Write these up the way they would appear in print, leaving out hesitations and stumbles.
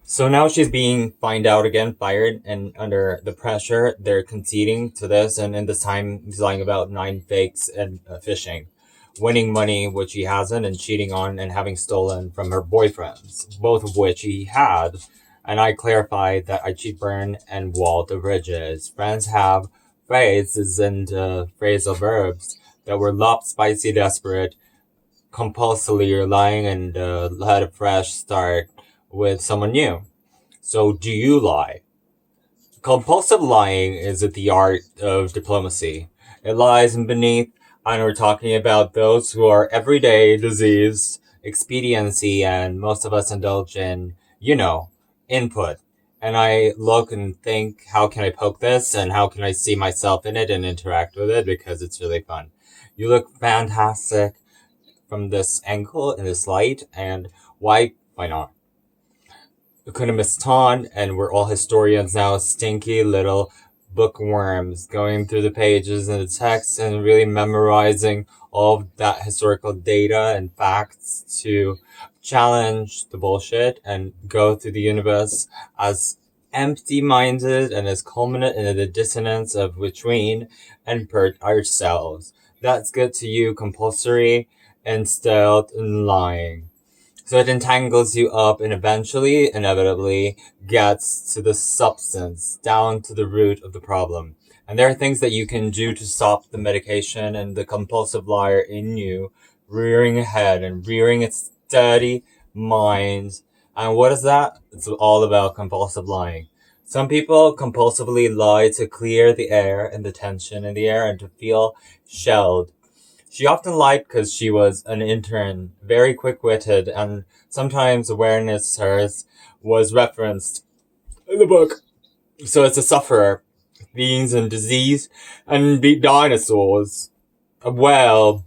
So now she's being fined out again, fired, and under the pressure, they're conceding to this. And in this time, he's lying about nine fakes and phishing, winning money which he hasn't, and cheating on and having stolen from her boyfriends, both of which he had. And I clarified that I cheat, burn, and wall the bridges. Friends have phrases and phrasal verbs that were lop, spicy, desperate, compulsively lying, and had a fresh start with someone new. So, do you lie? Compulsive lying is the art of diplomacy. It lies beneath, and we're talking about those who are everyday disease, expediency, and most of us indulge in, input. And I look and think, how can I poke this, and how can I see myself in it and interact with it because it's really fun. You look fantastic from this angle in this light, and why not? Economiston, and we're all historians now, stinky little bookworms going through the pages and the text and really memorizing all of that historical data and facts to challenge the bullshit and go through the universe as empty-minded and as culminant in the dissonance of between and per ourselves. That's good to you, compulsory and stealth and lying. So it entangles you up and eventually, inevitably, gets to the substance, down to the root of the problem. And there are things that you can do to stop the medication and the compulsive liar in you rearing ahead and rearing its dirty mind. And what is that? It's all about compulsive lying. Some people compulsively lie to clear the air and the tension in the air and to feel shelled. She often lied because she was an intern, very quick-witted, and sometimes awareness hers was referenced in the book. So it's a sufferer, beings and disease, and beat dinosaurs. Well,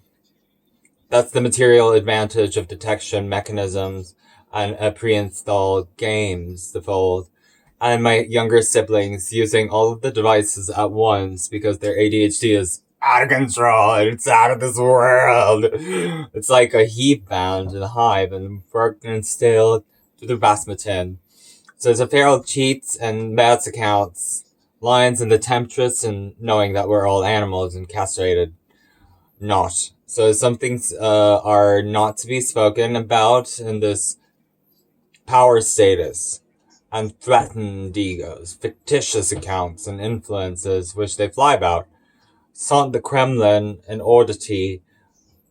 that's the material advantage of detection mechanisms and pre-installed games, the fold. And my younger siblings using all of the devices at once because their ADHD is out of control and it's out of this world. It's like a heat band in a hive and worked and instilled to the Rasmussen. So it's a feral cheats and bad accounts, lines in the temptress and knowing that we're all animals and castrated. Not. So some things are not to be spoken about in this power status and threatened egos, fictitious accounts and influences which they fly about. Saw the Kremlin and oddity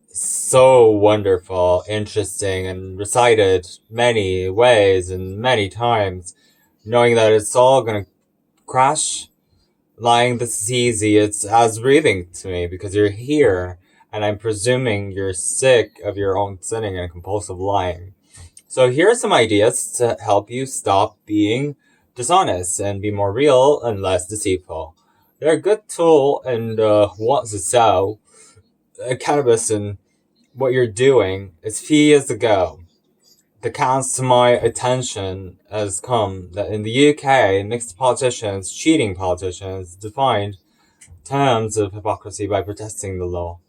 so wonderful, interesting, and recited many ways and many times, knowing that it's all gonna crash. Lying this is easy, it's as breathing to me because you're here, and I'm presuming you're sick of your own sinning and compulsive lying. So here are some ideas to help you stop being dishonest and be more real and less deceitful. They're a good tool and what's to sell cannabis and what you're doing is few years ago. The counts to my attention has come that in the UK, mixed politicians, cheating politicians, defined terms of hypocrisy by protesting the law.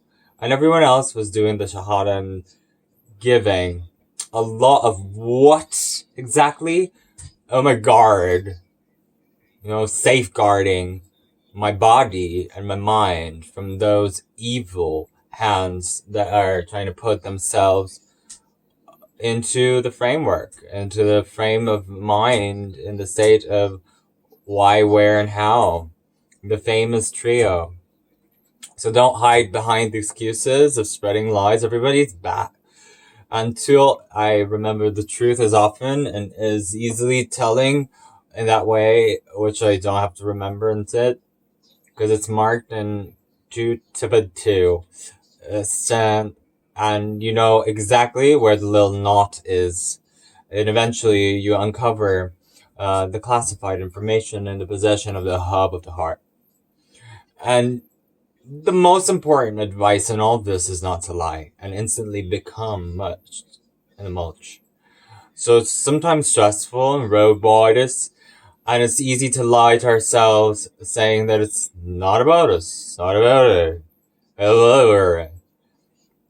And everyone else was doing the shahada and giving a lot of what exactly? Oh my god. Safeguarding my body and my mind from those evil hands that are trying to put themselves into the framework, into the frame of mind, in the state of why, where, and how. The famous trio. So don't hide behind the excuses of spreading lies. Everybody's bad. Until I remember the truth as often and is easily telling in that way, which I don't have to remember instead, because it's marked in 2 and you know exactly where the little knot is. And eventually you uncover the classified information in the possession of the hub of the heart. And the most important advice in all of this is not to lie and instantly become much in the mulch. So it's sometimes stressful and robotic, and it's easy to lie to ourselves, saying that it's not about us, not about it. Hello.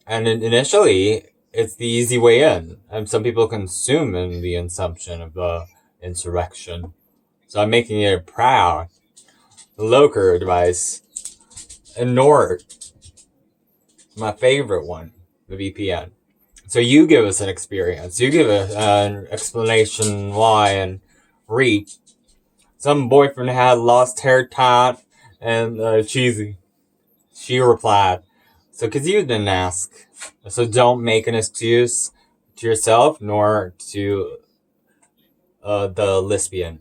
And initially, it's the easy way in. And some people consume in the assumption of insurrection. So I'm making it proud. The Loker device. And Nord, my favorite one, the VPN. So you give us an experience. You give us an explanation why and read. Some boyfriend had lost hair tight and cheesy. She replied, so because you didn't ask. So don't make an excuse to yourself nor to the lesbian.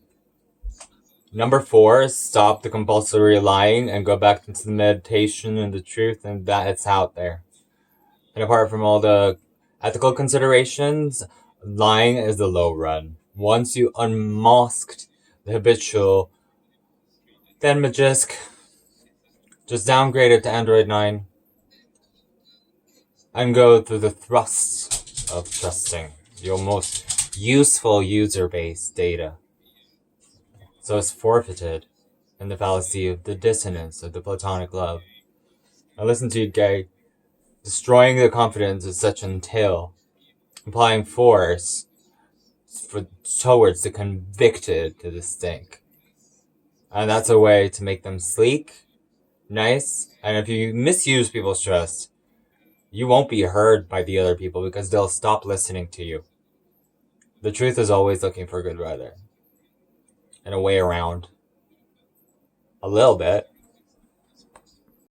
Number 4, stop the compulsory lying and go back into the meditation and the truth and that it's out there. And apart from all the ethical considerations, lying is the low run. Once you unmasked the habitual, then Magisk just downgrade it to Android 9 and go through the thrust of trusting your most useful user base data. So it's forfeited in the fallacy of the dissonance of the platonic love. Now listen to you, gay. Destroying the confidence of such entail, applying force towards the convicted to the stink. And that's a way to make them sleek, nice, and if you misuse people's trust, you won't be heard by the other people because they'll stop listening to you. The truth is always looking for good weather. And a way around. A little bit.